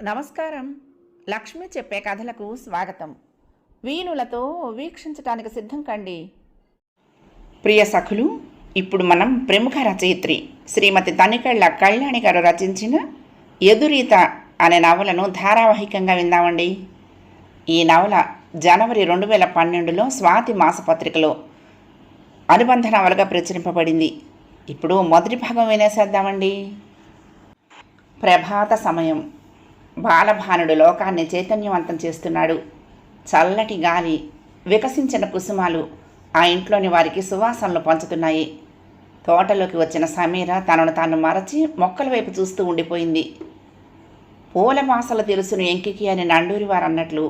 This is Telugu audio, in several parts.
నమస్కారం. లక్ష్మి చెప్పే కథలకు స్వాగతం. వీణులతో వీక్షించటానికి సిద్ధం కండి. ప్రియ సఖులు, ఇప్పుడు మనం ప్రముఖ రచయిత్రి శ్రీమతి తనికెళ్ల కళ్యాణి గారు రచించిన ఎదురీత అనే నవలను ధారావాహికంగా విందామండి. ఈ నవల జనవరి 2012లో స్వాతి మాసపత్రికలో అనుబంధ నవలగా ప్రచురింపబడింది. ఇప్పుడు మొదటి భాగం వినేసేద్దామండి. ప్రభాత సమయం. బాలభానుడు లోకాన్ని చైతన్యవంతం చేస్తున్నాడు. చల్లటి గాలి, వికసించిన కుసుమాలు ఆ ఇంట్లోని వారికి సువాసనలు పంచుతున్నాయి. తోటలోకి వచ్చిన సమీర తనను తాను మరచి మొక్కల వైపు చూస్తూ ఉండిపోయింది. పూల వాసలు తెలుసును ఎంకికి అని నండూరి వారు అన్నట్లు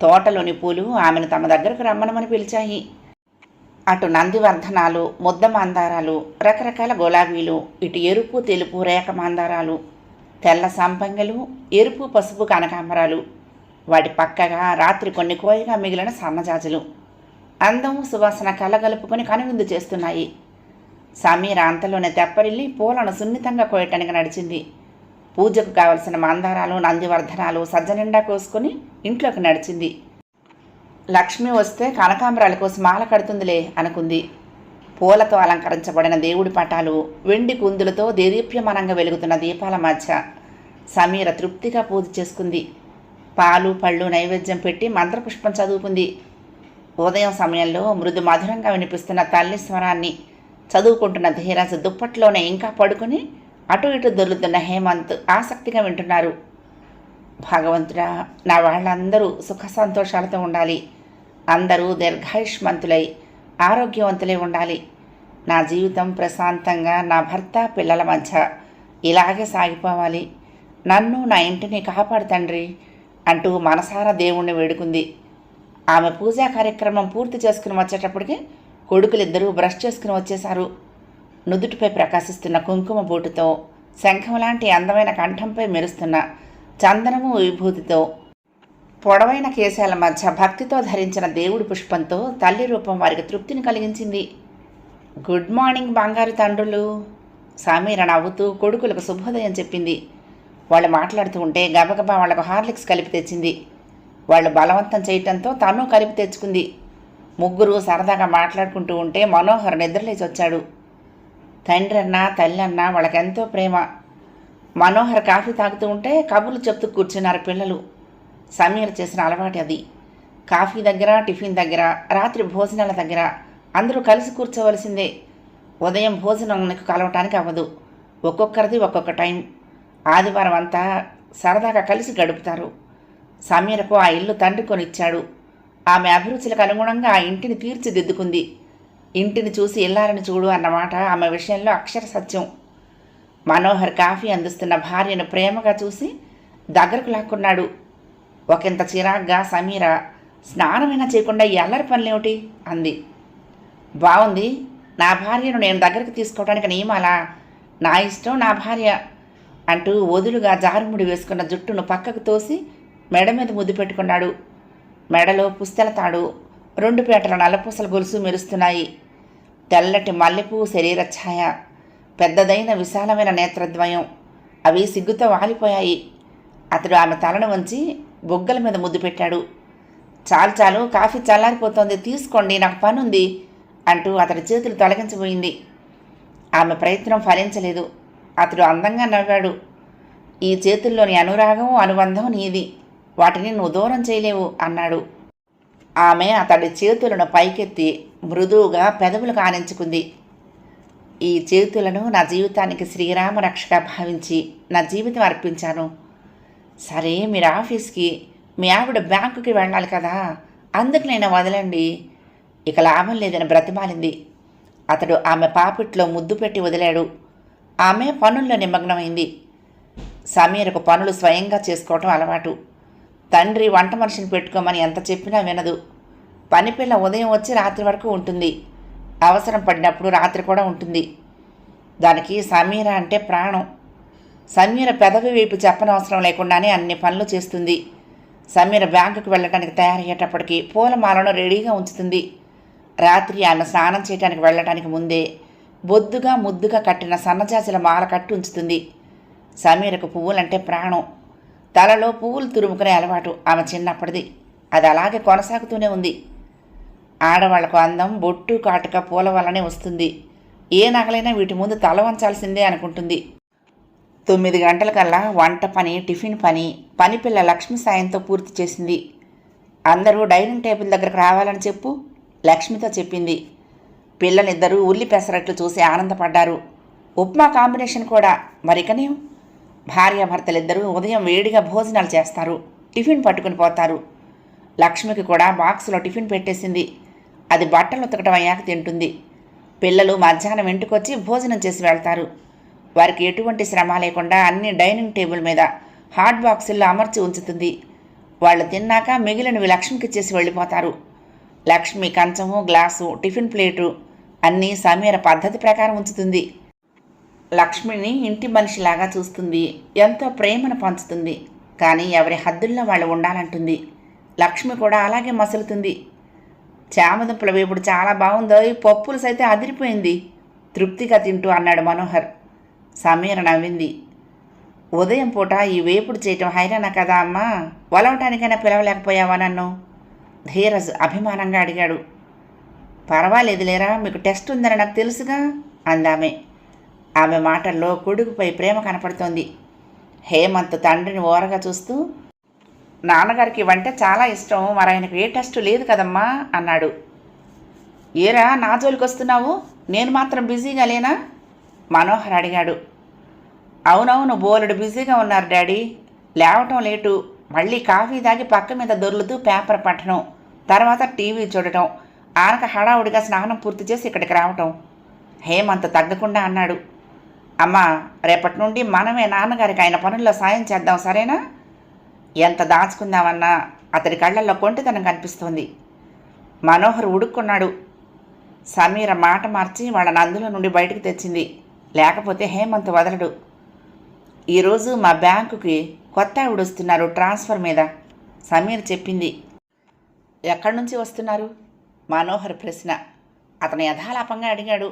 తోటలోని పూలు ఆమెను తమ దగ్గరకు రమ్మనమని పిలిచాయి. అటు నందివర్ధనాలు, ముద్ద మందారాలు, రకరకాల గులాబీలు, ఇటు ఎరుపు తెలుపు రేఖ మందారాలు, తెల్ల సంపంగలు, ఎరుపు పసుపు కనకాంబరాలు, వాటి పక్కగా రాత్రి కొన్ని కోయగా మిగిలిన సన్నజాజులు అందం సువాసన కలగలుపుకొని కనువిందు చేస్తున్నాయి. సమీర అంతలోనే తెప్పరిల్లి పూలను సున్నితంగా కోయటానికి నడిచింది. పూజకు కావలసిన మందారాలు, నందివర్ధనాలు సజ్జనిండా కోసుకొని ఇంట్లోకి నడిచింది. లక్ష్మి వస్తే కనకాంబరాల కోసం మాల కడుతుందిలే అనుకుంది. పూలతో అలంకరించబడిన దేవుడి పటాలు, వెండి కుందులతో దేదీప్యమానంగా వెలుగుతున్న దీపాల మధ్య సమీర తృప్తిగా పూజ చేసుకుంది. పాలు పళ్ళు నైవేద్యం పెట్టి మంత్రపుష్పం చదువుకుంది. ఉదయం సమయంలో మృదు మధురంగా వినిపిస్తున్న తల్లి స్వరాన్ని చదువుకుంటున్న ధీరాజు దుప్పట్లోనే ఇంకా పడుకుని అటు ఇటు దొర్లుతున్న హేమంత్ ఆసక్తిగా వింటున్నారు. భగవంతుడా, నా వాళ్ళందరూ సుఖ సంతోషాలతో ఉండాలి. అందరూ దీర్ఘాయుష్మంతులై ఆరోగ్యవంతులై ఉండాలి. నా జీవితం ప్రశాంతంగా నా భర్త పిల్లల మధ్య ఇలాగే సాగిపోవాలి. నన్ను నా ఇంటిని కాపాడు తండ్రి అంటూ మనసారా దేవుణ్ణి వేడుకుంది. ఆమె పూజా కార్యక్రమం పూర్తి చేసుకుని వచ్చేటప్పటికి కొడుకులిద్దరూ బ్రష్ చేసుకుని వచ్చేశారు. నుదుటిపై ప్రకాశిస్తున్న కుంకుమ బూటుతో, శంఖం లాంటి అందమైన కంఠంపై మెరుస్తున్న చందనము విభూతితో, పొడవైన కేశాల మధ్య భక్తితో ధరించిన దేవుడి పుష్పంతో తల్లి రూపం వారికి తృప్తిని కలిగించింది. గుడ్ మార్నింగ్ బంగారు తండ్రులు. సమీర నవ్వుతూ కొడుకులకు శుభోదయం చెప్పింది. వాళ్ళు మాట్లాడుతూ ఉంటే గబగబా వాళ్లకు హార్లిక్స్ కలిపి తెచ్చింది. వాళ్ళు బలవంతం చేయటంతో తను కలిపి తెచ్చుకుంది. ముగ్గురు సరదాగా మాట్లాడుకుంటూ ఉంటే మనోహర్ నిద్రలేచి వచ్చాడు. తండ్రి అన్నా తల్లి అన్నా వాళ్ళకెంతో ప్రేమ. మనోహర్ కాఫీ తాగుతూ ఉంటే కబుర్లు చెప్తూ కూర్చున్నారు పిల్లలు. సమీర చేసిన అలవాటు అది. కాఫీ దగ్గర, టిఫిన్ దగ్గర, రాత్రి భోజనాల దగ్గర అందరూ కలిసి కూర్చోవలసిందే. ఉదయం భోజనానికి కలవటానికి అవ్వదు. ఒక్కొక్కరిది ఒక్కొక్క టైం. ఆదివారం అంతా సరదాగా కలిసి గడుపుతారు. సమీరకు ఆ ఇల్లు తండ్రి కొనిచ్చాడు. ఆమె అభిరుచులకు అనుగుణంగా ఆ ఇంటిని తీర్చిదిద్దుకుంది. ఇంటిని చూసి ఇల్లాలని చూడు అన్నమాట ఆమె విషయంలో అక్షర సత్యం. మనోహర్ కాఫీ అందిస్తున్న భార్యను ప్రేమగా చూసి దగ్గరకు లాక్కున్నాడు. ఒకంత చిరాగ్గా సమీర, స్నానమైనా చేయకుండా ఈ అల్లరి పనులేమిటి అంది. బాగుంది, నా భార్యను నేను దగ్గరికి తీసుకోవడానికి నియమాలా? నా ఇష్టం, నా భార్య అంటూ వదులుగా జారుముడి వేసుకున్న జుట్టును పక్కకు తోసి మెడ మీద ముద్దు పెట్టుకున్నాడు. మెడలో పుస్తెల తాడు, 2 పేటల నల్లపూసల గొలుసు మెరుస్తున్నాయి. తెల్లటి మల్లెపువ్వు శరీర ఛాయ, పెద్దదైన విశాలమైన నేత్రద్వయం, అవి సిగ్గుతో వాలిపోయాయి. అతడు ఆమె తలను వంచి బొగ్గల మీద ముద్దు పెట్టాడు. చాలు చాలు, కాఫీ చల్లారిపోతోంది, తీసుకోండి, నాకు పనుంది అంటూ అతడి చేతులు తొలగించబోయింది. ఆమె ప్రయత్నం ఫలించలేదు. అతడు అందంగా నవ్వాడు. ఈ చేతుల్లోని అనురాగం, అనుబంధం నీది, వాటిని నువ్వు దూరం చేయలేవు అన్నాడు. ఆమె అతడి చేతులను పైకెత్తి మృదువుగా పెదవులు కానించుకుంది. ఈ చేతులను నా జీవితానికి శ్రీరామ రక్షగా భావించి నా జీవితం అర్పించాను. సరే, మీరు ఆఫీస్కి, మీ ఆవిడ బ్యాంకుకి వెళ్ళాలి కదా, అందుకు నేను వదలండి. ఇక లాభం లేదని బ్రతిమాలింది. అతడు ఆమె పాపిట్లో ముద్దు పెట్టి వదిలాడు. ఆమె పనుల్లో నిమగ్నమైంది. సమీరకు పనులు స్వయంగా చేసుకోవటం అలవాటు. తండ్రి వంట మనిషిని పెట్టుకోమని ఎంత చెప్పినా వినదు. పనిపిల్ల ఉదయం వచ్చి రాత్రి వరకు ఉంటుంది. అవసరం పడినప్పుడు రాత్రి కూడా ఉంటుంది. దానికి సమీర అంటే ప్రాణం. సమీర పెదవి వైపు చెప్పనవసరం లేకుండానే అన్ని పనులు చేస్తుంది. సమీర బ్యాంకుకు వెళ్ళటానికి తయారయ్యేటప్పటికి పూలమాలను రెడీగా ఉంచుతుంది. రాత్రి ఆమె స్నానం చేయడానికి వెళ్ళటానికి ముందే బొద్దుగా ముద్దుగా కట్టిన సన్నజాజుల మాల కట్టి ఉంచుతుంది. సమీరకు పువ్వులంటే ప్రాణం. తలలో పువ్వులు తురుముకునే అలవాటు ఆమె చిన్నప్పటిది. అది అలాగే కొనసాగుతూనే ఉంది. ఆడవాళ్లకు అందం బొట్టు కాటుక పూల వల్లనే వస్తుంది. ఏ నగలైనా వీటి ముందు తల వంచాల్సిందే అనుకుంటుంది. 9 గంటలకల్లా వంట పని, టిఫిన్ పని పనిపిల్ల లక్ష్మి సాయంతో పూర్తి చేసింది. అందరూ డైనింగ్ టేబుల్ దగ్గరకు రావాలని చెప్పు, లక్ష్మితో చెప్పింది. పిల్లలిద్దరూ ఉల్లి పెసరట్లు చూసి ఆనందపడ్డారు. ఉప్మా కాంబినేషన్ కూడా మరికనేం. భార్యాభర్తలిద్దరూ ఉదయం వేడిగా భోజనాలు చేస్తారు, టిఫిన్ పట్టుకుని పోతారు. లక్ష్మికి కూడా బాక్సులో టిఫిన్ పెట్టేసింది. అది బట్టలు ఉతకడం అయ్యాక తింటుంది. పిల్లలు మధ్యాహ్నం ఇంటికొచ్చి భోజనం చేసి వెళ్తారు. వారికి ఎటువంటి శ్రమ లేకుండా అన్ని డైనింగ్ టేబుల్ మీద హాట్ బాక్సుల్లో అమర్చి ఉంచుతుంది. వాళ్ళు తిన్నాక మిగిలినవి లక్ష్మికి ఇచ్చేసి వెళ్ళిపోతారు. లక్ష్మి కంచము, గ్లాసు, టిఫిన్ ప్లేటు అన్నీ సమీర పద్ధతి ప్రకారం ఉంచుతుంది. లక్ష్మిని ఇంటి మనిషిలాగా చూస్తుంది, ఎంతో ప్రేమను పంచుతుంది. కానీ ఎవరి హద్దుల్లో వాళ్ళు ఉండాలంటుంది. లక్ష్మి కూడా అలాగే మసులుతుంది. చామదుంపల వేపుడు చాలా బాగుందో, ఈ పప్పులు సైతం అదిరిపోయింది, తృప్తిగా తింటూ అన్నాడు మనోహర్. సమీర నవ్వింది. ఉదయం పూట ఈ వేపుడు చేయటం హైరాణ కదా అమ్మా, వలవటానికైనా పిలవలేకపోయావా నన్ను? ధీరజ్ అభిమానంగా అడిగాడు. పర్వాలేదులేరా, మీకు టెస్ట్ ఉందని నాకు తెలుసుగా అందామె. ఆమె మాటల్లో కొడుకుపై ప్రేమ కనపడుతోంది. హేమంత్ తండ్రిని ఓరగా చూస్తూ, నాన్నగారికి వంటే చాలా ఇష్టం, మరి ఆయనకు ఏ టెస్ట్ లేదు కదమ్మా అన్నాడు. ఏరా నా జోలికి వస్తున్నావు, నేను మాత్రం బిజీగా లేనా? మనోహర్ అడిగాడు. అవునవును, బోలెడు బిజీగా ఉన్నారు డాడీ. లేవటం లేటు, మళ్ళీ కాఫీ తాగి పక్క మీద దొర్లుతూ పేపర్ పట్టడం, తర్వాత టీవీ చూడటం, ఆనక హడావుడిగా స్నానం పూర్తి చేసి ఇక్కడికి రావటం. హేమంత్ తగ్గకుండా అన్నాడు. అమ్మా, రేపటి నుండి మనమే నాన్నగారికి ఆయన పనుల్లో సాయం చేద్దాం, సరేనా? ఎంత దాచుకుందామన్నా అతడి కళ్ళల్లో కొంటితనం కనిపిస్తోంది. మనోహర్ ఉడుక్కున్నాడు. సమీర మాట మార్చి వాళ్ళని అందులో నుండి బయటకు తెచ్చింది. లేకపోతే హేమంత్ వదలడు. ఈరోజు మా బ్యాంకుకి కొత్త ఆవిడ వస్తున్నారు ట్రాన్స్ఫర్ మీద, సమీర్ చెప్పింది. ఎక్కడి నుంచి వస్తున్నారు? మనోహర్ ప్రశ్న. అతను యథాలాపంగా అడిగాడు.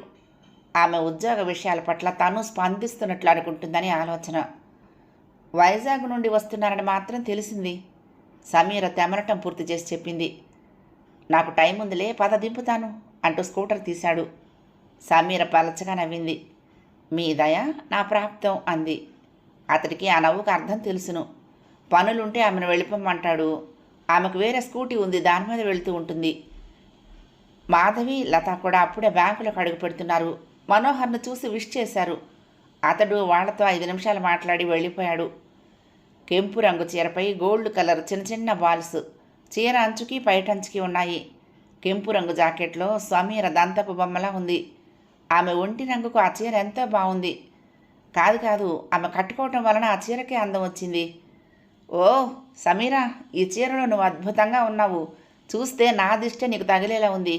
ఆమె ఉద్యోగ విషయాల పట్ల తను స్పందిస్తున్నట్లు అనుకుంటుందని ఆలోచన. వైజాగ్ నుండి వస్తున్నారని మాత్రం తెలిసింది. సమీర తెమరటం పూర్తి చేసి చెప్పింది. నాకు టైం ఉందిలే, పద దింపుతాను అంటూ స్కూటర్ తీశాడు. సమీర పలచగా నవ్వింది. మీ దయ నా ప్రాప్తం అంది. అతడికి ఆ నవ్వుకు అర్థం తెలుసును. పనులుంటే ఆమెను వెళ్ళిపోమంటాడు. ఆమెకు వేరే స్కూటీ ఉంది, దాని మీద వెళుతూ ఉంటుంది. మాధవి, లత కూడా అప్పుడే బ్యాంకులోకి అడుగు పెడుతున్నారు. మనోహర్ను చూసి విష్ చేశారు. అతడు వాళ్లతో 5 నిమిషాలు మాట్లాడి వెళ్ళిపోయాడు. కెంపు రంగు చీరపై గోల్డ్ కలర్ చిన్న చిన్న బాల్స్ చీర అంచుకి పైటంచుకి ఉన్నాయి. కెంపు రంగు జాకెట్లో సమీర దంతపు బొమ్మలా ఉంది. ఆమె ఒంటి రంగుకు ఆ చీర ఎంతో బాగుంది. కాదు, ఆమె కట్టుకోవటం వలన ఆ చీరకే అందం వచ్చింది. ఓ సమీరా, ఈ చీరలో నువ్వు అద్భుతంగా ఉన్నావు, చూస్తే నా దిష్టే నీకు తగిలేలా ఉంది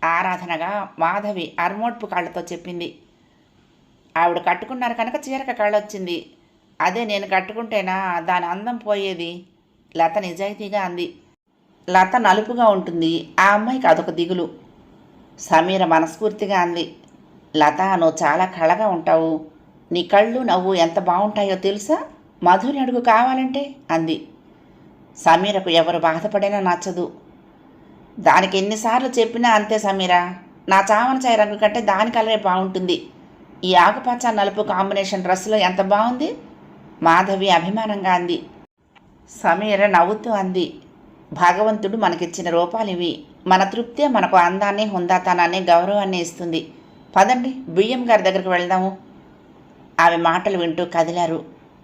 ఆరాధనగా మాధవి అర్మోడ్పు కాళ్లతో చెప్పింది. ఆవిడ కట్టుకున్నారు కనుక చీరక కళ్ళొచ్చింది. అదే నేను కట్టుకుంటేనా దాని అందం పోయేది, లత నిజాయితీగా అంది. లత నలుపుగా ఉంటుంది, ఆ అమ్మాయికి అదొక దిగులు. సమీర మనస్ఫూర్తిగా అంది. లత, నువ్వు చాలా కళగా ఉంటావు, నీ కళ్ళు నవ్వు ఎంత బాగుంటాయో తెలుసా, మధుని అడుగు కావాలంటే అంది. సమీరకు ఎవరు బాధపడినా నచ్చదు. దానికి ఎన్నిసార్లు చెప్పినా అంతే సమీరా, నా చామన చాయ రంగు కంటే దాని కలరే బాగుంటుంది, ఈ ఆకుపచ్చ నలుపు కాంబినేషన్ డ్రెస్సులో ఎంత బాగుంది, మాధవి అభిమానంగా అంది. సమీర నవ్వుతూ అంది. భగవంతుడు మనకిచ్చిన రూపాలివి, మన తృప్తే మనకు అందాన్ని, హుందాతనాన్ని, గౌరవాన్ని ఇస్తుంది. పదండి, బియ్యం గారి దగ్గరికి వెళ్దాము. ఆమె మాటలు వింటూ కదిలారు.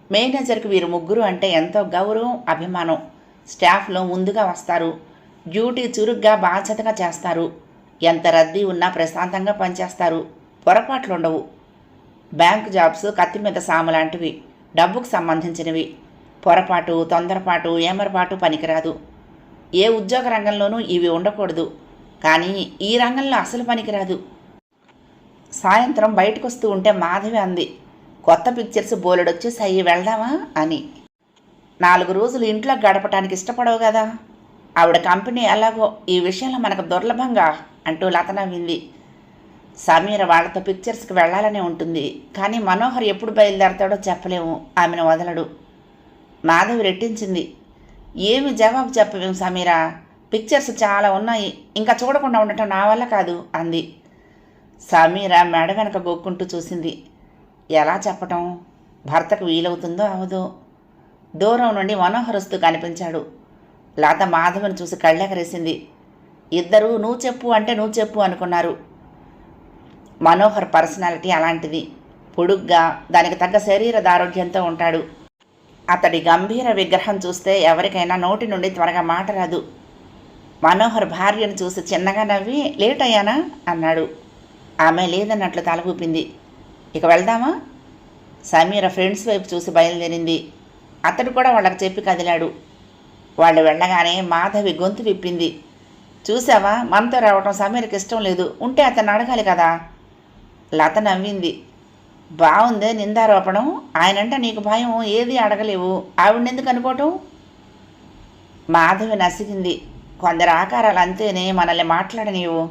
మేనేజర్కి వీరు ముగ్గురు అంటే ఎంతో గౌరవం, అభిమానం. స్టాఫ్లో ముందుగా వస్తారు, డ్యూటీ చురుగ్గా బాధ్యతగా చేస్తారు. ఎంత రద్దీ ఉన్నా ప్రశాంతంగా పనిచేస్తారు, పొరపాట్లు ఉండవు. బ్యాంక్ జాబ్స్ కత్తి మీద సాము లాంటివి, డబ్బుకు సంబంధించినవి. పొరపాటు, తొందరపాటు, ఏమరపాటు పనికిరాదు. ఏ ఉద్యోగ రంగంలోనూ ఇవి ఉండకూడదు, కానీ ఈ రంగంలో అసలు పనికిరాదు. సాయంత్రం బయటకు వస్తూ ఉంటే మాధవి అంది, కొత్త పిక్చర్స్ బోలెడొచ్చేసాయి, వెళ్దామా అని. 4 రోజులు ఇంట్లో గడపటానికి ఇష్టపడవు కదా, ఆవిడ కంపెనీ ఎలాగో ఈ విషయంలో మనకు దుర్లభంగా అంటూ లత నవ్వింది. సమీర వాళ్లతో పిక్చర్స్కి వెళ్లాలనే ఉంటుంది, కానీ మనోహర్ ఎప్పుడు బయలుదేరతాడో చెప్పలేము, ఆమెను వదలడు. మాధవి రెట్టించింది. ఏమి జవాబు చెప్పవేం సమీరా, పిక్చర్స్ చాలా ఉన్నాయి, ఇంకా చూడకుండా ఉండటం నా వల్ల కాదు అంది. సమీర మెడ వెనక గోక్కుంటూ చూసింది. ఎలా చెప్పటం, భర్తకు వీలవుతుందో అవదో. దూరం నుండి మనోహర్ వస్తూ కనిపించాడు. లత మాధవిని చూసి కళ్ళెగరేసింది. ఇద్దరూ నువ్వు చెప్పు అంటే నువ్వు చెప్పు అనుకున్నారు. మనోహర్ పర్సనాలిటీ అలాంటిది. పొడుగ్గా, దానికి తగ్గ శరీర దారోగ్యంతో ఉంటాడు. అతడి గంభీర విగ్రహం చూస్తే ఎవరికైనా నోటి నుండి త్వరగా మాట రాదు. మనోహర్ భార్యను చూసి చిన్నగా నవ్వి లేట్ అయ్యానా అన్నాడు. ఆమె లేదన్నట్లు తల ఊపింది. ఇక వెళ్దామా? సమీర ఫ్రెండ్స్ వైపు చూసి బయలుదేరింది. అతడు కూడా వాళ్ళకి చెప్పి కదిలాడు. వాళ్ళు వెళ్ళగానే మాధవి గొంతు విప్పింది. చూసావా, మనతో రావటం సమీరకి ఇష్టం లేదు, ఉంటే అతన్ని అడగాలి కదా. లత నవ్వింది. బాగుందే నిందారోపణం, ఆయనంటే నీకు భయం, ఏది అడగలేవు, ఆవిడెందుకు అనుకోవటం? మాధవి నసిగింది. కొందరు ఆకారాలు అంతేనే, మనల్ని మాట్లాడనీవు.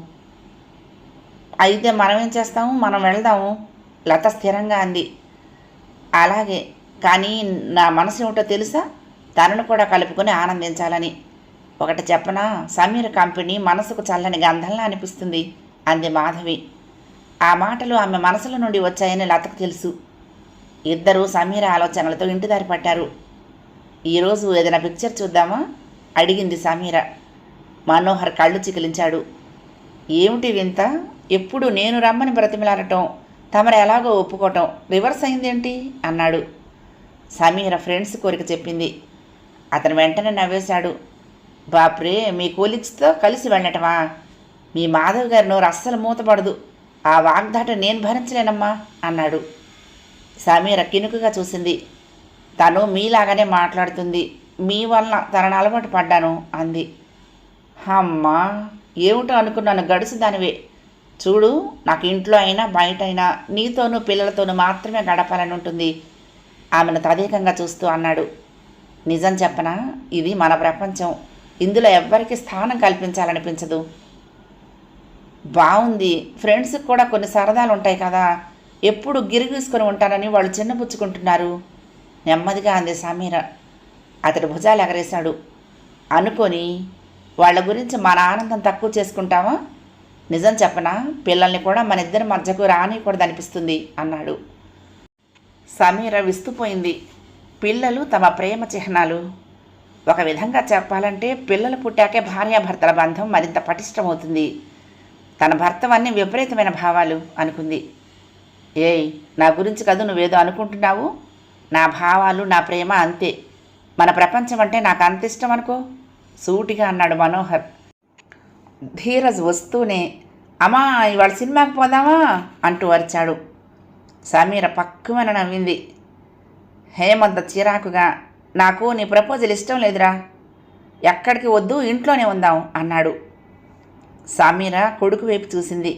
అయితే మనమేం చేస్తాము, మనం వెళ్దాము, లత స్థిరంగా అంది. అలాగే, కానీ నా మనసు ఏమిటో తెలుసా, తనను కూడా కలుపుకొని ఆనందించాలని. ఒకటి చెప్పనా, సమీర్ కంపెనీ మనసుకు చల్లని గంధంలా అనిపిస్తుంది అంది మాధవి. ఆ మాటలు ఆమె మనసుల నుండి వచ్చాయని లతకు తెలుసు. ఇద్దరూ సమీర ఆలోచనలతో ఇంటిదారి పట్టారు. ఈరోజు ఏదైనా పిక్చర్ చూద్దామా అడిగింది సమీర. మనోహర్ కళ్ళు చికిలించాడు. ఏమిటి వింత, ఎప్పుడు నేను రమ్మని బ్రతిమలాడటం, తమరు ఎలాగో ఒప్పుకోవటం రివర్స్ అయిందేంటి అన్నాడు. సమీర ఫ్రెండ్స్ కోరిక చెప్పింది. అతను వెంటనే నవ్వేశాడు. బాప్రే, మీ కోలీగ్స్తో కలిసి వెళ్ళటమా? మీ మాధవ్ గారి నోరు అస్సలు మూతపడదు, ఆ వాగ్దాట నేను భరించలేనమ్మా అన్నాడు. సమీర కినుకుగా చూసింది. తను మీలాగానే మాట్లాడుతుంది, మీ వలన తనను అలవాటు పడ్డాను అంది. అమ్మా, ఏమిటో అనుకున్నాను, గడుసు దానివే. చూడు, నాకు ఇంట్లో అయినా బయట అయినా నీతోనూ పిల్లలతోనూ మాత్రమే గడపాలని ఉంటుంది ఆమెను తదేకంగా చూస్తూ అన్నాడు. నిజం చెప్పనా, ఇది మన ప్రపంచం, ఇందులో ఎవ్వరికి స్థానం కల్పించాలనిపించదు. బాగుంది, ఫ్రెండ్స్కి కూడా కొన్ని సరదాలు ఉంటాయి కదా, ఎప్పుడు గిరిగీసుకొని ఉంటానని వాళ్ళు చిన్నపుచ్చుకుంటున్నారు నెమ్మదిగా అంది సమీర. అతడు భుజాలు ఎగరేశాడు. అనుకొని వాళ్ళ గురించి మన ఆనందం తక్కువ చేసుకుంటావా? నిజం చెప్పనా, పిల్లల్ని కూడా మన ఇద్దరి మధ్యకు రానికూడదనిపిస్తుంది అన్నాడు. సమీర విస్తుపోయింది. పిల్లలు తమ ప్రేమ చిహ్నాలు. ఒక విధంగా చెప్పాలంటే పిల్లలు పుట్టాకే భార్యాభర్తల బంధం మరింత పటిష్టమవుతుంది. తన భర్తవన్నీ విపరీతమైన భావాలు అనుకుంది. ఏయ్, నా గురించి కదూ నువ్వేదో అనుకుంటున్నావు, నా భావాలు నా ప్రేమ అంతే, మన ప్రపంచం అంటే నాకు అంత ఇష్టం అనుకో సూటిగా అన్నాడు మనోహర్. ధీరజ్ వస్తూనే అమ్మా ఇవాళ సినిమాకి పోదామా అంటూ అరిచాడు. సమీర పక్కుమని నవ్వింది. హేమంత చిరాకుగా, నాకు నీ ప్రపోజల్ ఇష్టం లేదురా, ఎక్కడికి వద్దు, ఇంట్లోనే ఉందాం అన్నాడు. సమీర కొడుకు వైపు చూసింది.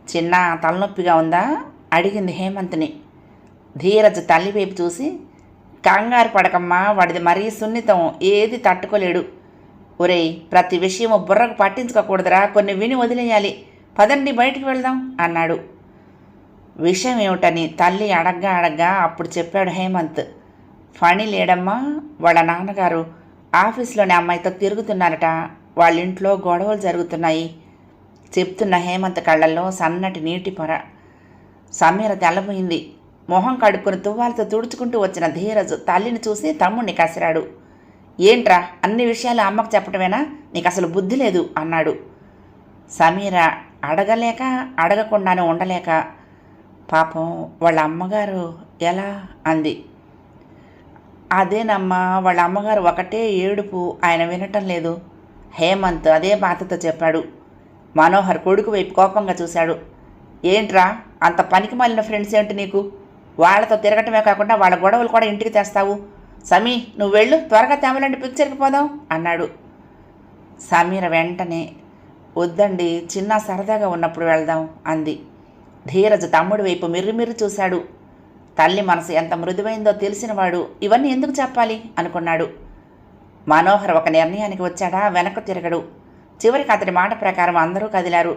చిన్న తలనొప్పిగా ఉందా అడిగింది హేమంత్ని. ధీరజ్ తల్లి వైపు చూసి, కంగారు పడకమ్మా, వాడిది మరీ సున్నితం, ఏది తట్టుకోలేడు. ఒరేయ్, ప్రతి విషయము బుర్రకు పట్టించుకోకూడదురా, కొన్ని విని వదిలేయాలి, పదండి బయటికి వెళ్దాం అన్నాడు. విషయం ఏమిటని తల్లి అడగ్గా అప్పుడు చెప్పాడు హేమంత్. ఫణి లేడమ్మా, వాళ్ళ నాన్నగారు ఆఫీస్లోని అమ్మాయితో తిరుగుతున్నారట, వాళ్ళ ఇంట్లో గొడవలు జరుగుతున్నాయి చెప్తున్న హేమంత్ కళ్ళల్లో సన్నటి నీటి పొర. సమీర తెల్లబోయింది. మొహం కడుక్కుని తువ్వాలతో తుడుచుకుంటూ వచ్చిన ధీరజ్ తల్లిని చూసి తమ్ముడిని కసిరాడు. ఏంట్రా, అన్ని విషయాలు అమ్మకు చెప్పటమేనా, నీకు అసలు బుద్ధి లేదు అన్నాడు. సమీర అడగలేక అడగకుండానే ఉండలేక, పాపం వాళ్ళ అమ్మగారు ఎలా అంది. అదేనమ్మా, వాళ్ళ అమ్మగారు ఒకటే ఏడుపు, ఆయన వినటం లేదు హేమంత్ అదే బాధతో చెప్పాడు. మనోహర్ కొడుకు వైపు కోపంగా చూశాడు. ఏంట్రా, అంత పనికి మాలిన ఫ్రెండ్స్ ఏంటి నీకు, వాళ్ళతో తిరగటమే కాకుండా వాళ్ళ గొడవలు కూడా ఇంటికి తెస్తావు. సమీ, నువ్వు వెళ్ళు, త్వరగా తేమలండి, పిక్చర్కి పోదాం అన్నాడు. సమీర వెంటనే వద్దండి, చిన్న సరదాగా ఉన్నప్పుడు వెళ్దాం అంది. ధీరజ్ తమ్ముడి వైపు మిర్రిమిర్రి చూశాడు. తల్లి మనసు ఎంత మృదువైందో తెలిసినవాడు ఇవన్నీ ఎందుకు చెప్పాలి అనుకున్నాడు. మనోహర్ ఒక నిర్ణయానికి వచ్చాడా, వెనక్కు తిరగడు. చివరికి అతడి మాట ప్రకారం అందరూ కదిలారు.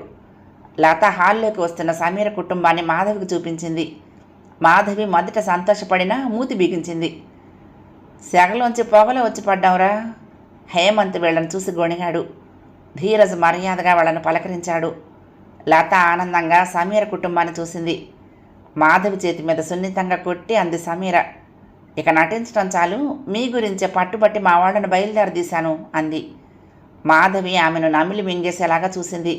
లత హాల్లోకి వస్తున్న సమీర కుటుంబాన్ని మాధవికి చూపించింది. మాధవి మొదట సంతోషపడినా మూతి బిగించింది. సెగలోంచి పొగలో వచ్చి పడ్డావురా. హేమంత్ వీళ్ళని చూసి గొణిగాడు. ధీరజ్ మర్యాదగా వాళ్ళను పలకరించాడు. లత ఆనందంగా సమీర కుటుంబాన్ని చూసింది. మాధవి చేతి మీద సున్నితంగా కొట్టి అంది సమీర. ఇక నటించడం చాలు, మీ గురించే పట్టుబట్టి మా వాళ్ళను బయలుదేరదీశాను అంది. మాధవి ఆమెను నమిలి మింగేసేలాగా చూసింది.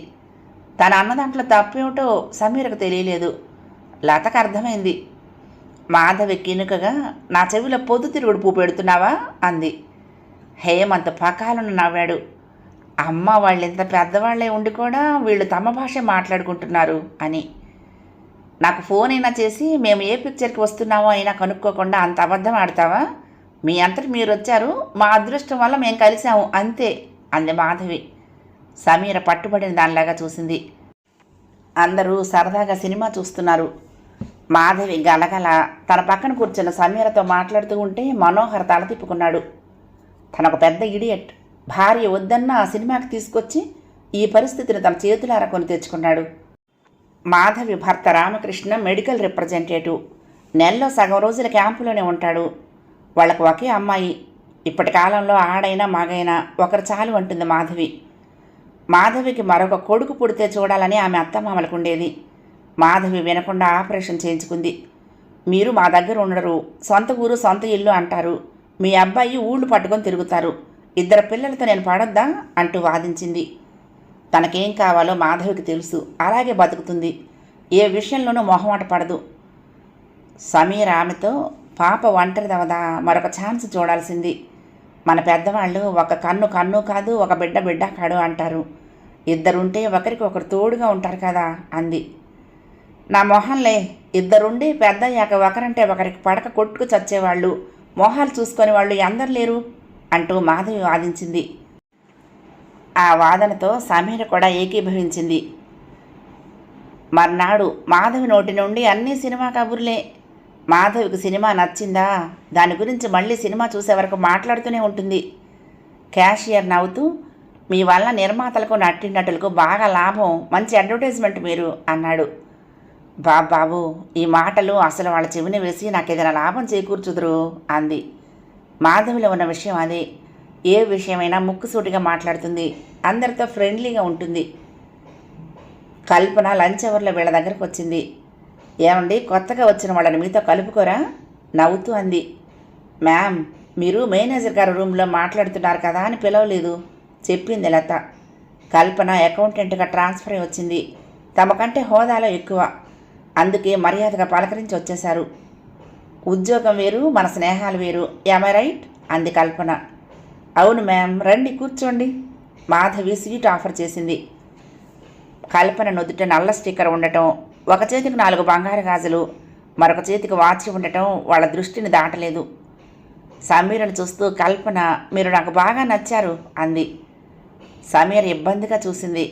తన అన్న దాంట్లో తప్పేమిటో సమీరకు తెలియలేదు. లతకు అర్థమైంది. మాధవి కినుకగా, నా చెవిలో పొద్దుతిరుగుడు పువ్వు పెడుతున్నావా అంది. హేమంత్ పకాలను నవ్వాడు. అమ్మ వాళ్ళింత పెద్దవాళ్లే ఉండి కూడా వీళ్ళు తమ భాష మాట్లాడుకుంటున్నారు అని. నాకు ఫోన్ అయినా చేసి మేము ఏ పిక్చర్కి వస్తున్నామో అయినా కనుక్కోకుండా అంత అబద్ధం ఆడతావా? మీ అంతటి మీరు వచ్చారు, మా అదృష్టం వల్ల మేము కలిసాము అంతే అంది మాధవి. సమీర పట్టుబడిన దానిలాగా చూసింది. అందరూ సరదాగా సినిమా చూస్తున్నారు. మాధవి గలగల తన పక్కన కూర్చున్న సమీరతో మాట్లాడుతూ ఉంటే మనోహర్ తల తిప్పుకున్నాడు. తనొక పెద్ద ఇడియట్. భార్య వద్దన్న ఆ సినిమాకి తీసుకొచ్చి ఈ పరిస్థితిని తన చేతులారా కొని తెచ్చుకున్నాడు. మాధవి భర్త రామకృష్ణ మెడికల్ రిప్రజెంటేటివ్. నెలలో సగం రోజుల క్యాంపులోనే ఉంటాడు. వాళ్ళకు ఒకే అమ్మాయి. ఇప్పటి కాలంలో ఆడైనా మగైనా ఒకరు చాలు అంటుంది మాధవి. మాధవికి మరొక కొడుకు పుడితే చూడాలని ఆమె అత్తమామలకు ఉండేది. మాధవి వినకుండా ఆపరేషన్ చేయించుకుంది. మీరు మా దగ్గర ఉండరు, సొంత ఊరు సొంత ఇల్లు అంటారు, మీ అబ్బాయి ఊళ్ళు పట్టుకొని తిరుగుతారు, 2 పిల్లలతో నేను పడొద్దా అంటూ వాదించింది. తనకేం కావాలో మాధవికి తెలుసు. అలాగే బతుకుతుంది. ఏ విషయంలోనూ మొహమాట పడదు. సమీర ఆమెతో, పాప ఒంటరిదవదా, మరొక ఛాన్స్ చూడాల్సింది. మన పెద్దవాళ్ళు ఒక కన్ను కన్ను కాదు, ఒక బిడ్డ బిడ్డ కాడు అంటారు. 2 ఉంటే ఒకరికి ఒకరు తోడుగా ఉంటారు కదా అంది. నా మొహంలే, 2 ఉండి పెద్దయ్యాక ఒకరంటే ఒకరికి పడక కొట్టుకు చచ్చేవాళ్ళు, మొహాలు చూసుకొని వాళ్ళు ఎందరు లేరు అంటూ మాధవి వాదించింది. ఆ వాదనతో సమీర కూడా ఏకీభవించింది. మర్నాడు మాధవి నోటి నుండి అన్ని సినిమా కబుర్లే. మాధవికి సినిమా నచ్చిందా, దాని గురించి మళ్ళీ సినిమా చూసే వరకు మాట్లాడుతూనే ఉంటుంది. క్యాషియర్ నవ్వుతూ, మీ వల్ల నిర్మాతలకు నటీనటులకు బాగా లాభం, మంచి అడ్వర్టైజ్మెంట్ మీరు అన్నాడు. బాబు, ఈ మాటలు అసలు వాళ్ళ చెవిని వేసి నాకేదైనా లాభం చేకూర్చుదురు అంది. మాధవిలో ఉన్న విషయం అదే. ఏ విషయమైనా ముక్కుసూటిగా మాట్లాడుతుంది. అందరితో ఫ్రెండ్లీగా ఉంటుంది. కల్పన లంచ్ అవర్లో వీళ్ళ దగ్గరకు వచ్చింది. ఏమండి, కొత్తగా వచ్చిన వాళ్ళని మీతో కలుపుకోరా నవ్వుతూ అంది. మ్యామ్, మీరు మేనేజర్ గారి రూమ్లో మాట్లాడుతున్నారు కదా అని పిలవలేదు చెప్పింది లత. కల్పన అకౌంటెంట్గా ట్రాన్స్ఫర్ అయి వచ్చింది. తమకంటే హోదాలో ఎక్కువ. అందుకే మర్యాదగా పలకరించి వచ్చేశారు. ఉద్యోగం వేరు, మన స్నేహాలు వేరు. యామై రైట్ అంది కల్పన. అవును మ్యామ్, రండి కూర్చోండి. మాధవి స్వీట్ ఆఫర్ చేసింది. కల్పన నుదుట నల్ల స్టిక్కర్ ఉండటం, ఒక చేతికి 4 బంగారు గాజులు, మరొక చేతికి వాచి ఉండటం వాళ్ళ దృష్టిని దాటలేదు. సమీరను చూస్తూ కల్పన, మీరు నాకు బాగా నచ్చారు అంది. సమీర ఇబ్బందిగా చూసింది.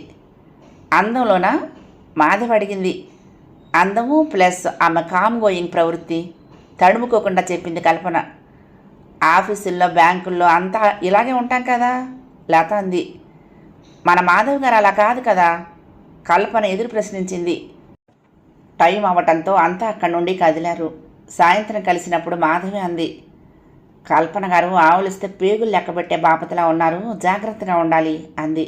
అందంలోనా మాధవి అడిగింది. అందము ప్లస్ ఆమె కామ్ గోయింగ్ ప్రవృత్తి తడుముకోకుండా చెప్పింది కల్పన. ఆఫీసుల్లో బ్యాంకుల్లో అంతా ఇలాగే ఉంటాం కదా లత అంది. మన మాధవ్ గారు అలా కాదు కదా కల్పన ఎదురు ప్రశ్నించింది. టైం అవ్వటంతో అంతా అక్కడి నుండి కదిలారు. సాయంత్రం కలిసినప్పుడు మాధవి అంది, కల్పన గారు ఆవులిస్తే పేగులు లెక్కబెట్టే బాపతలా ఉన్నారు, జాగ్రత్తగా ఉండాలి అంది.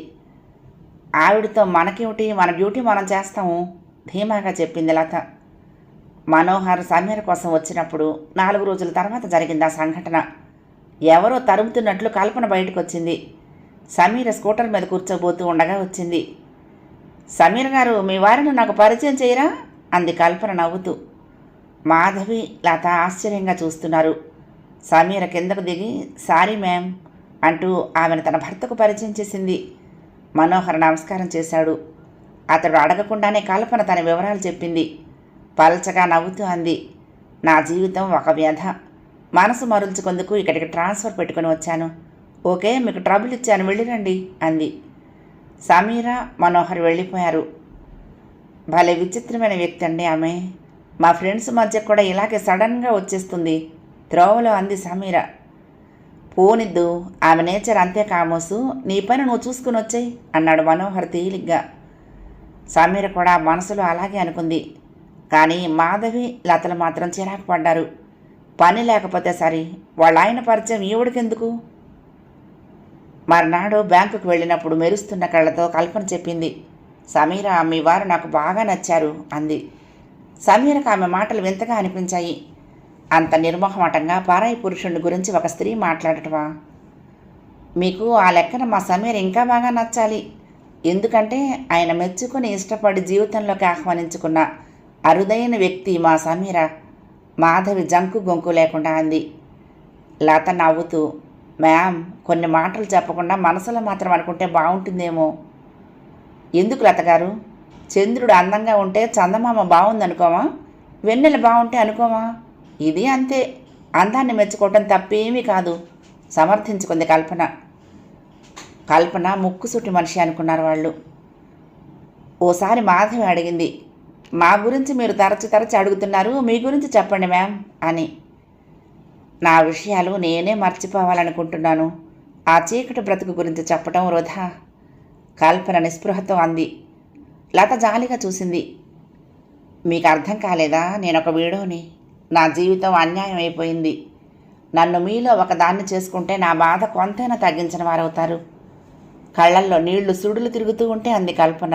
ఆవిడతో మనకేమిటి, మన డ్యూటీ మనం చేస్తాము ధీమాగా చెప్పింది లత. మనోహర్ సమీర కోసం వచ్చినప్పుడు 4 రోజుల తర్వాత జరిగింది ఆ సంఘటన. ఎవరో తరుముతున్నట్లు కల్పన బయటకు వచ్చింది. సమీర స్కూటర్ మీద కూర్చోబోతూ ఉండగా వచ్చింది. సమీర గారు, మీ వారిని నాకు పరిచయం చేయరా అంది కల్పన నవ్వుతూ. మాధవి లత ఆశ్చర్యంగా చూస్తున్నారు. సమీర కిందకు దిగి, సారీ మ్యామ్ అంటూ ఆమెను తన భర్తకు పరిచయం చేసింది. మనోహర్ నమస్కారం చేశాడు. అతడు అడగకుండానే కల్పన తన వివరాలు చెప్పింది. పల్చగా నవ్వుతూ అంది, నా జీవితం ఒక వ్యధ. మనసు మరుల్చుకుందుకు ఇక్కడికి ట్రాన్స్ఫర్ పెట్టుకుని వచ్చాను. ఓకే, మీకు ట్రబుల్ ఇచ్చాను, వెళ్ళిరండి అంది. సమీర మనోహర్ వెళ్ళిపోయారు. భలే విచిత్రమైన వ్యక్తి అండి ఆమె. మా ఫ్రెండ్స్ మధ్య కూడా ఇలాగే సడన్గా వచ్చేస్తుంది త్రోవలో అంది సమీర. పోనిద్దు, ఆమె నేచర్ అంతే కామోసు, నీ పని నువ్వు చూసుకుని వచ్చాయి అన్నాడు మనోహర్ తేలిగ్గా. సమీర కూడా మనసులో అలాగే అనుకుంది. కానీ మాధవి లతలు మాత్రం చిరాకు పడ్డారు. పని లేకపోతే సరే, వాళ్ళ ఆయన పరిచయం ఈవిడికెందుకు? మర్నాడు బ్యాంకుకు వెళ్ళినప్పుడు మెరుస్తున్న కళ్ళతో కల్పన చెప్పింది, సమీర, మీ వారు నాకు బాగా నచ్చారు అంది. సమీరకు ఆమె మాటలు వింతగా అనిపించాయి. అంత నిర్మోహమాటంగా పరాయి పురుషుడి గురించి ఒక స్త్రీ మాట్లాడటమా? మీకు ఆ లెక్కన మా సమీర ఇంకా బాగా నచ్చాలి. ఎందుకంటే ఆయన మెచ్చుకుని ఇష్టపడి జీవితంలోకి ఆహ్వానించుకున్న అరుదైన వ్యక్తి మా సమీర. మాధవి జంకు గొంకు లేకుండా అంది. లత నవ్వుతూ, మ్యామ్, కొన్ని మాటలు చెప్పకుండా మనసులో మాత్రం అనుకుంటే బాగుంటుందేమో. ఎందుకు లతగారు? చంద్రుడు అందంగా ఉంటే చందమామ బాగుందనుకోమా? వెన్నెల బాగుంటే అనుకోమా? ఇది అంతే. అందాన్ని మెచ్చుకోవటం తప్పేమీ కాదు సమర్థించుకుంది కల్పన. కల్పన ముక్కుసుటి మనిషి అనుకున్నారు వాళ్ళు. ఓసారి మాధవి అడిగింది, మా గురించి మీరు తరచి అడుగుతున్నారు, మీ గురించి చెప్పండి మ్యామ్ అని. నా విషయాలు నేనే మర్చిపోవాలనుకుంటున్నాను. ఆ చీకటి బ్రతుకు గురించి చెప్పటం వృధా. కల్పన నిస్పృహతో అంది. లత జాలిగా చూసింది. మీకు అర్థం కాలేదా? నేనొక వీడోని. నా జీవితం అన్యాయం అయిపోయింది. నన్ను మీలో ఒకదాన్ని చేసుకుంటే నా బాధ కొంతైనా తగ్గించిన వారవుతారు. కళ్ళల్లో నీళ్లు సుడులు తిరుగుతూ ఉంటే అంది కల్పన.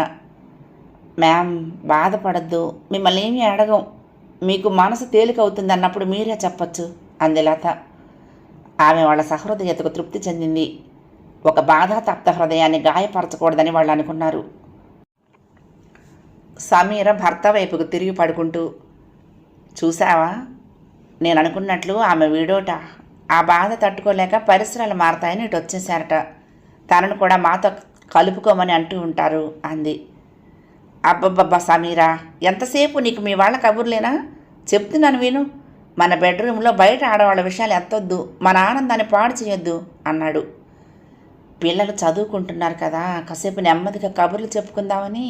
మ్యామ్, బాధపడద్దు, మిమ్మల్ని ఏమీ అడగం. మీకు మనసు తేలికవుతుందన్నప్పుడు మీరే చెప్పచ్చు అంది లత. ఆమె వాళ్ళ సహృదయతకు తృప్తి చెందింది. ఒక బాధాతప్త హృదయాన్ని గాయపరచకూడదని వాళ్ళు అనుకున్నారు. సమీర భర్త వైపుకు తిరిగి పడుకుంటూ, చూసావా, నేను అనుకున్నట్లు ఆమె వీడోట. ఆ బాధ తట్టుకోలేక పరిసరాలు మారతాయని ఇటు వచ్చేశారట. తనను కూడా మాతో కలుపుకోమని అంటూ ఉంటారు అంది. అబ్బబ్బబ్బా సమీరా, ఎంతసేపు నీకు మీ వాళ్ళ కబుర్లేనా? చెప్తున్నాను విను. మన బెడ్రూమ్లో బయట ఆడవాళ్ళ విషయాలు ఎత్తొద్దు, మన ఆనందాన్ని పాడు చేయొద్దు అన్నాడు. పిల్లలు చదువుకుంటున్నారు కదా, కాసేపు నెమ్మదిగా కబుర్లు చెప్పుకుందామని.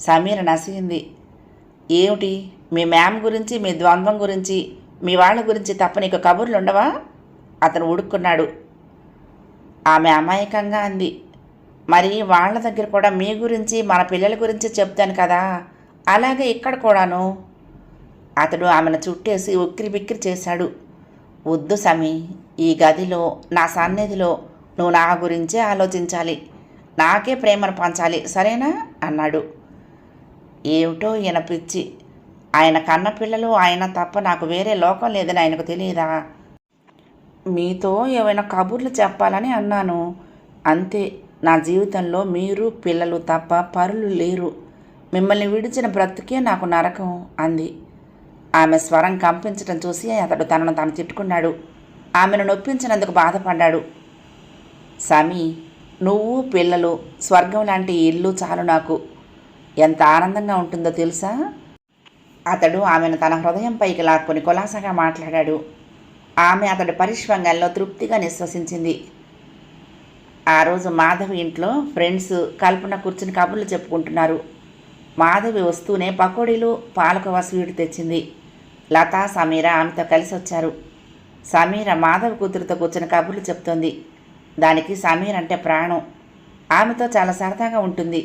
సమీర నసిగింది. ఏమిటి, మీ మ్యామ్ గురించి, మీ ద్వంద్వం గురించి, మీ వాళ్ళ గురించి తప్ప నీకు కబుర్లు ఉండవా? అతను ఉడుక్కున్నాడు. ఆమె అమాయకంగా అంది. మరి వాళ్ళ దగ్గర కూడా మీ గురించి, మన పిల్లల గురించి చెప్తాను కదా, అలాగే ఇక్కడ కూడాను. అతడు ఆమెను చుట్టేసి ఉక్కిరి బిక్కిరి చేశాడు. వద్దు సమీ, ఈ గదిలో, నా సన్నిధిలో నువ్వు నా గురించే ఆలోచించాలి, నాకే ప్రేమను పంచాలి, సరేనా అన్నాడు. ఏమిటో ఈయన పిచ్చి. ఆయన కన్న పిల్లలు ఆయన తప్ప నాకు వేరే లోకం లేదని ఆయనకు తెలియదా? మీతో ఏమైనా కబుర్లు చెప్పాలని అన్నాను అంతే. నా జీవితంలో మీరు, పిల్లలు తప్ప పరులు లేరు. మిమ్మల్ని విడిచిన బ్రతుకే నాకు నరకం అంది. ఆమె స్వరం కంపించటం చూసి అతడు తనను తాను తిట్టుకున్నాడు. ఆమెను నొప్పించినందుకు బాధపడ్డాడు. సమీ, నువ్వు, పిల్లలు, స్వర్గం లాంటి ఇల్లు చాలు నాకు. ఎంత ఆనందంగా ఉంటుందో తెలుసా? అతడు ఆమెను తన హృదయం పైకి లాక్కొని కులాసగా మాట్లాడాడు. ఆమె అతడి పరిష్వంగంలో తృప్తిగా నిశ్వసించింది. ఆ రోజు మాధవి ఇంట్లో ఫ్రెండ్స్ కల్పన కూర్చుని కబుర్లు చెప్పుకుంటున్నారు. మాధవి వస్తూనే పకోడీలు, పాలకోవా స్వీట్ తెచ్చింది. లత, సమీర ఆమెతో కలిసి వచ్చారు. సమీర మాధవి కూతురుతో కూర్చుని కబుర్లు చెప్తోంది. దానికి సమీర అంటే ప్రాణం. ఆమెతో చాలా సరదాగా ఉంటుంది.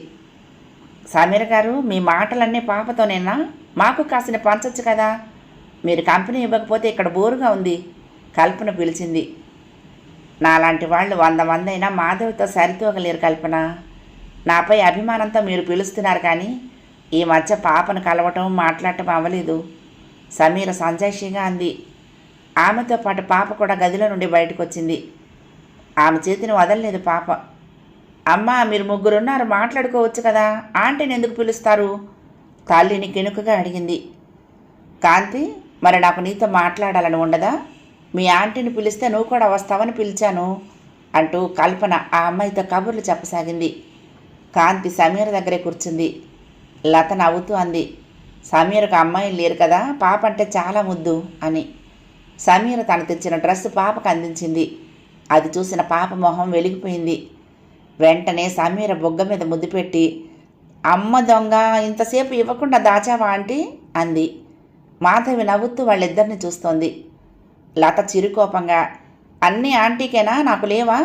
సమీర గారు, మీ మాటలన్నీ పాపతోనేనా? మాకు కాసిన పంచొచ్చు కదా. మీరు కంపెనీ ఇవ్వకపోతే ఇక్కడ బోరుగా ఉంది కల్పన పిలిచింది. నాలాంటి వాళ్ళు 100 మంది అయినా మాధవితో సరితూగలేరు కల్పన. నాపై అభిమానంతో మీరు పిలుస్తున్నారు, కానీ ఈ మధ్య పాపను కలవటం, మాట్లాడటం అవ్వలేదు సమీర సంజాయిషిగా అంది. ఆమెతో పాటు పాప కూడా గదిలో నుండి బయటకు వచ్చింది. ఆమె చేతిని వదలలేదు పాప. అమ్మా, మీరు ముగ్గురున్నారు, మాట్లాడుకోవచ్చు కదా, ఆంటీని ఎందుకు పిలుస్తారు? తల్లిని కినుకగా అడిగింది. కాంతి, మరి నాకు నీతో మాట్లాడాలని ఉండదా? మీ ఆంటీని పిలిస్తే నువ్వు కూడా వస్తావని పిలిచాను అంటూ కల్పన ఆ అమ్మాయితో కబుర్లు చెప్పసాగింది. కాంతి సమీర దగ్గరే కూర్చుంది. లత నవ్వుతూ అంది, సమీరకు అమ్మాయిలు లేరు కదా, పాప అంటే చాలా ముద్దు అని. సమీర తను తెచ్చిన డ్రెస్సు పాపకు అందించింది. అది చూసిన పాప మొహం వెలిగిపోయింది. వెంటనే సమీర బొగ్గ మీద ముద్దు పెట్టి, అమ్మ దొంగ, ఇంతసేపు ఇవ్వకుండా దాచావా ఆంటీ అంది. మాధవి నవ్వుతూ వాళ్ళిద్దరిని చూస్తోంది. లత చిరుకోపంగా, అన్నీ ఆంటీకేనా, నాకు లేవా?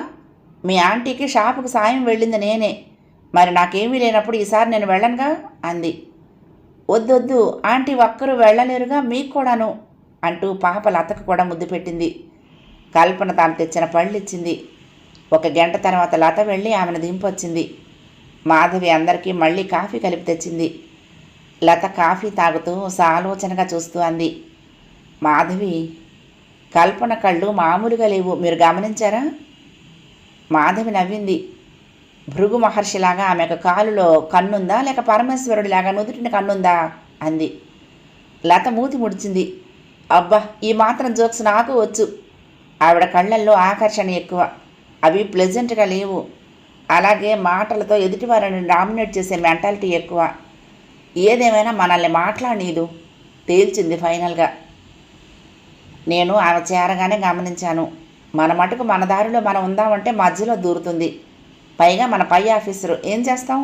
మీ ఆంటీకి షాపుకు సాయం వెళ్ళింది నేనే, మరి నాకేమీ లేనప్పుడు ఈసారి నేను వెళ్ళనుగా అంది. వద్దొద్దు, ఆంటీ ఒక్కరూ వెళ్ళలేరుగా, మీకు కూడాను. అంటూ పాప లతకు కూడా ముద్దు పెట్టింది. కల్పన తాను తెచ్చిన పళ్ళు ఇచ్చింది. 1 గంట తర్వాత లత వెళ్ళి ఆమెను దింపొచ్చింది. మాధవి అందరికీ మళ్ళీ కాఫీ కలిపి తెచ్చింది. లత కాఫీ తాగుతూ సాలోచనగా చూస్తూ అంది. మాధవి, కల్పన కళ్ళు మామూలుగా లేవు, మీరు గమనించారా? మాధవి నవ్వింది. భృగు మహర్షిలాగా ఆమెకు కాలులో కన్నుందా లేక పరమేశ్వరుడిలాగా నుదుటిన కన్నుందా అంది. లత మూతి ముడిచింది. అబ్బా, ఈ మాత్రం జోక్స్ నాకు వచ్చు. ఆవిడ కళ్ళల్లో ఆకర్షణ ఎక్కువ, అవి ప్లెజెంట్గా లేవు. అలాగే మాటలతో ఎదుటివారిని డామినేట్ చేసే మెంటాలిటీ ఎక్కువ. ఏదేమైనా మనల్ని మాట్లాడనీదు తేల్చింది ఫైనల్గా. నేను ఆమె చేరగానే గమనించాను. మన మటుకు మన దారిలో మనం ఉందామంటే మధ్యలో దూరుతుంది. పైగా మన పై ఆఫీసరు ఏం చేస్తాం?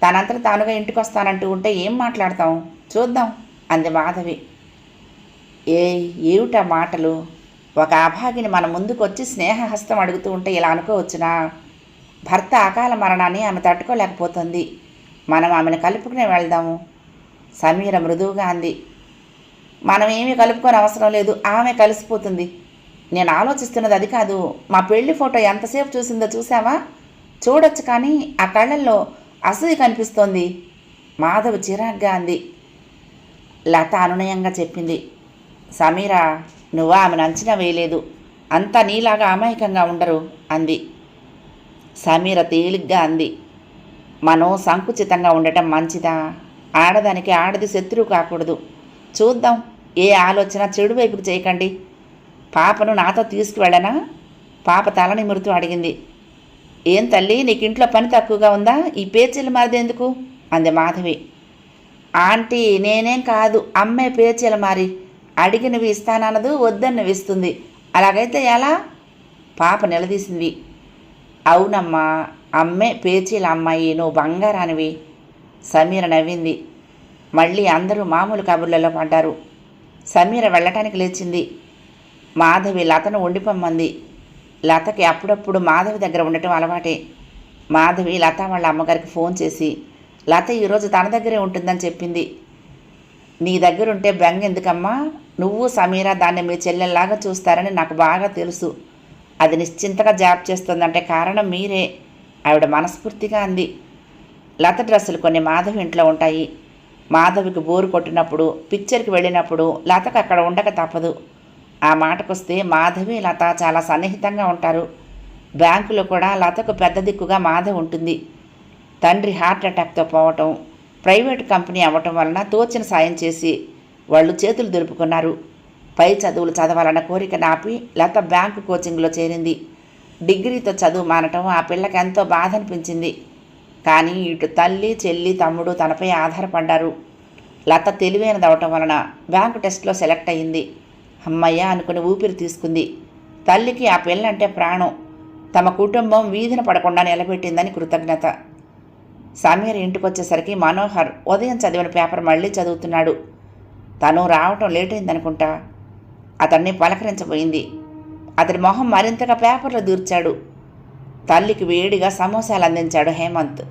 తనంతట తానుగా ఇంటికి వస్తానంటూ ఉంటే ఏం మాట్లాడతాం? చూద్దాం అంది మాధవి. ఏమిటా మాటలు? ఒక అభాగిని మన ముందుకు వచ్చి స్నేహహస్తం అడుగుతూ ఉంటే ఇలా అనుకోవచ్చునా? భర్త అకాల మరణాన్ని ఆమె తట్టుకోలేకపోతుంది. మనం ఆమెను కలుపుకునే వెళ్దాము. సమీర మృదువుగా అంది. మనం ఏమీ కలుపుకొని అవసరం లేదు, ఆమె కలిసిపోతుంది. నేను ఆలోచిస్తున్నది అది కాదు. మా పెళ్లి ఫోటో ఎంతసేపు చూసిందో చూసావా? చూడొచ్చు, కానీ ఆ కళ్ళల్లో అసూయ కనిపిస్తోంది. మాధవ్ చిరాగ్గా అంది. లత అనునయంగా చెప్పింది. సమీర, నువ్వు ఆమెను అంచనా వేయలేదు. అంతా నీలాగా అమాయకంగా ఉండరు అంది. సమీర తేలిగ్గా అంది. మనం సంకుచితంగా ఉండటం మంచిదా? ఆడదానికి ఆడది శత్రువు కాకూడదు. చూద్దాం, ఏ ఆలోచన చెడు వైపుకు చేయకండి. పాపను నాతో తీసుకువెళ్ళనా? పాప తల నిమురుతూ అడిగింది. ఏం తల్లి, నీకు ఇంట్లో పని తక్కువగా ఉందా? ఈ పేచీలు మారిదెందుకు అంది మాధవి. ఆంటీ, నేనేం కాదు, అమ్మే పేచీల మారి అడిగినవి ఇస్తానన్నదు, వద్దన్నవి ఇస్తుంది. అలాగైతే ఎలా? పాప నిలదీసింది. అవునమ్మా, అమ్మే పేచీల అమ్మాయి, నువ్వు బంగారానివి. సమీర నవ్వింది. మళ్ళీ అందరూ మామూలు కబుర్లలో పడ్డారు. సమీర వెళ్ళటానికి లేచింది. మాధవి లతను ఉండిపోమ్మంది. లతకి అప్పుడప్పుడు మాధవి దగ్గర ఉండటం అలవాటే. మాధవి లత వాళ్ళ అమ్మగారికి ఫోన్ చేసి లత ఈరోజు తన దగ్గరే ఉంటుందని చెప్పింది. నీ దగ్గరుంటే బెంగ ఎందుకమ్మా? నువ్వు సమీర దాన్ని మీ చెల్లెల్లాగా చూస్తారని నాకు బాగా తెలుసు. అది నిశ్చింతగా జాబ్ చేస్తుందంటే కారణం మీరే, ఆవిడ మనస్ఫూర్తిగా అంది. లత డ్రెస్సులు కొన్ని మాధవి ఇంట్లో ఉంటాయి. మాధవికి బోరు కొట్టినప్పుడు, పిక్చర్కి వెళ్ళినప్పుడు లతకు అక్కడ ఉండక తప్పదు. ఆ మాటకొస్తే మాధవి లత చాలా సన్నిహితంగా ఉంటారు. బ్యాంకులో కూడా లతకు పెద్ద దిక్కుగా మాధవి ఉంటుంది. తండ్రి హార్ట్ అటాక్తో పోవటం, ప్రైవేటు కంపెనీ అవ్వటం వలన తోచిన సాయం చేసి వాళ్ళు చేతులు దులుపుకున్నారు. పై చదువులు చదవాలన్న కోరిక నాపి లత బ్యాంకు కోచింగ్లో చేరింది. డిగ్రీతో చదువు మానటం ఆ పిల్లకి ఎంతో బాధ అనిపించింది. కానీ ఇటు తల్లి, చెల్లి, తమ్ముడు తనపై ఆధారపడ్డారు. లత తెలివైనదవటం వలన బ్యాంకు టెస్ట్లో సెలెక్ట్ అయ్యింది. అమ్మయ్య అనుకుని ఊపిరి తీసుకుంది. తల్లికి ఆ పిల్లంటే ప్రాణం. తమ కుటుంబం వీధిన పడకుండా నిలబెట్టిందని కృతజ్ఞత. సమీర్ ఇంటికొచ్చేసరికి మనోహర్ ఉదయం చదివిన పేపర్ మళ్ళీ చదువుతున్నాడు. తను రావటం లేట్ అయిందనుకుంటా. అతన్ని పలకరించబోయింది. అతడి మొహం మరింతగా పేపర్లో దూర్చాడు. తల్లికి వేడిగా సమోసాలు అందించాడు హేమంత్.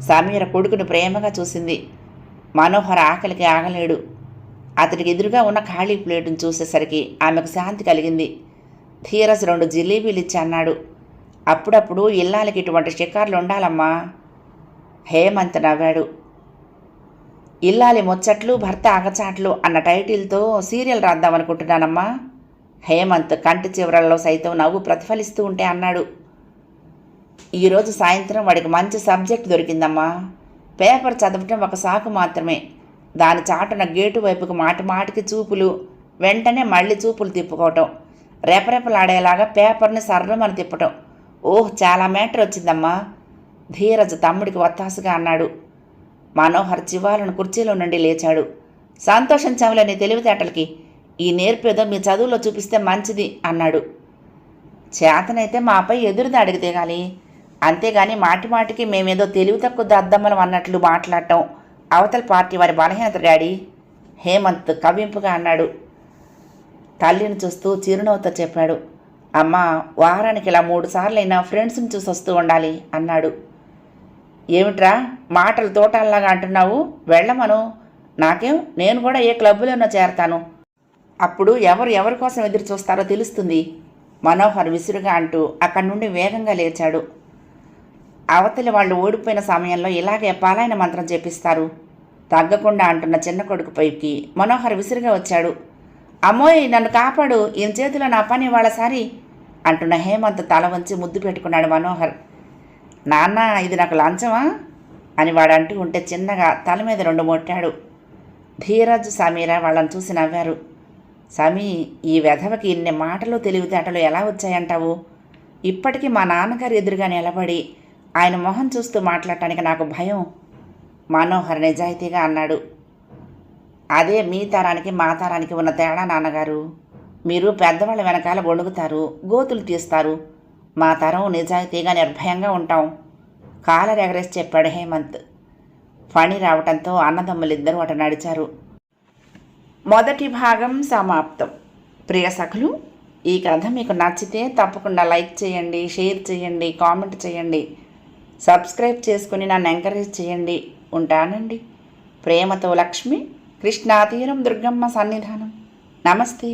సమీర కొడుకుని ప్రేమగా చూసింది. మనోహర్ ఆకలికి ఆగలేడు. అతడికి ఎదురుగా ఉన్న ఖాళీ ప్లేటును చూసేసరికి ఆమెకు శాంతి కలిగింది. ధీరజ్ 2 జిలేబీలు ఇచ్చి అన్నాడు. అప్పుడప్పుడు ఇల్లాలకి ఇటువంటి షికార్లు ఉండాలమ్మా. హేమంత్ నవ్వాడు. ఇల్లాలి ముచ్చట్లు, భర్త అగచాట్లు అన్న టైటిల్తో సీరియల్ రాద్దామనుకుంటున్నానమ్మా. హేమంత్ కంటి చివరల్లో సైతం నవ్వు ప్రతిఫలిస్తూ ఉంటే అన్నాడు. ఈరోజు సాయంత్రం వాడికి మంచి సబ్జెక్ట్ దొరికిందమ్మా. పేపర్ చదవటం ఒక సాకు మాత్రమే. దాని చాటున గేటు వైపుకు మాటిమాటికి చూపులు, వెంటనే మళ్ళీ చూపులు తిప్పుకోవటం, రెపరెపలాడేలాగా పేపర్ని సర్రమని తిప్పటం. ఓహ్, చాలా మ్యాటర్ వచ్చిందమ్మా. ధీరజ్ తమ్ముడికి ఒత్తాసుగా అన్నాడు. మనోహర్ చివాలను కుర్చీలో నుండి లేచాడు. సంతోషించాములే నీ తెలివితేటలకి. ఈ నేర్పేదో మీ చదువులో చూపిస్తే మంచిది అన్నాడు. చేతనైతే మాపై ఎదురుదాడికి దిగాలి. అంతేగాని మాటిమాటికి మేమేదో తెలివి తక్కువ దద్దమ్మలం అన్నట్లు మాట్లాడటం అవతల పార్టీ వారి బలహీనత డాడీ. హేమంత్ కవ్వింపుగా అన్నాడు. తల్లిని చూస్తూ చిరునవ్వుతో చెప్పాడు. అమ్మా, వారానికి ఇలా 3 సార్లైనా ఫ్రెండ్స్ని చూసి వస్తూ ఉండాలి అన్నాడు. ఏమిట్రా మాటలు తోటాల్లాగా అంటున్నావు? వెళ్ళమను. నాకేం, నేను కూడా ఏ క్లబ్లోనో చేరతాను. అప్పుడు ఎవరు ఎవరి కోసం ఎదురు చూస్తారో తెలుస్తుంది. మనోహర్ విసురుగా అంటూ అక్కడి నుండి వేగంగా లేచాడు. అవతలి వాళ్ళు ఓడిపోయిన సమయంలో ఇలాగే పాలాయన మంత్రం చేపిస్తారు. తగ్గకుండా అంటున్న చిన్న కొడుకు పైకి మనోహర్ విసురుగా వచ్చాడు. అమ్మోయ్, నన్ను కాపాడు, ఈయన చేతిలో నా పని వాళ్ళసారి అంటున్న హేమంత్ తల వంచి ముద్దు పెట్టుకున్నాడు మనోహర్. నాన్న, ఇది నాకు లంచమా అని వాడు అంటూ ఉంటే చిన్నగా తల మీద 2 మొట్టాడు. ధీరజ్, సమీర వాళ్ళని చూసి నవ్వారు. సమీ, ఈ వెధవకి ఇన్ని మాటలు తెలివితేటలు ఎలా వచ్చాయంటావు? ఇప్పటికీ మా నాన్నగారు ఎదురుగా నిలబడి ఆయన మొహం చూస్తూ మాట్లాడటానికి నాకు భయం. మనోహర్ నిజాయితీగా అన్నాడు. అదే మీ తరానికి మా తరానికి ఉన్న తేడా నాన్నగారు. మీరు పెద్దవాళ్ళ వెనకాల గొణుగుతారు, గోతులు తీస్తారు. మా తరం నిజాయితీగా నిర్భయంగా ఉంటాం. కాలర్ ఎగరేసి చెప్పాడు హేమంత్. ఫణి రావటంతో అన్నదమ్ములిద్దరూ అటు నడిచారు. మొదటి భాగం సమాప్తం. ప్రియ సఖులు, ఈ కథ మీకు నచ్చితే తప్పకుండా లైక్ చేయండి, షేర్ చేయండి, కామెంట్ చేయండి, సబ్స్క్రైబ్ చేసుకుని నన్ను ఎంకరేజ్ చేయండి. ఉంటానండి. ప్రేమతో లక్ష్మి, కృష్ణా తీరం దుర్గమ్మ సన్నిధానం. నమస్తే.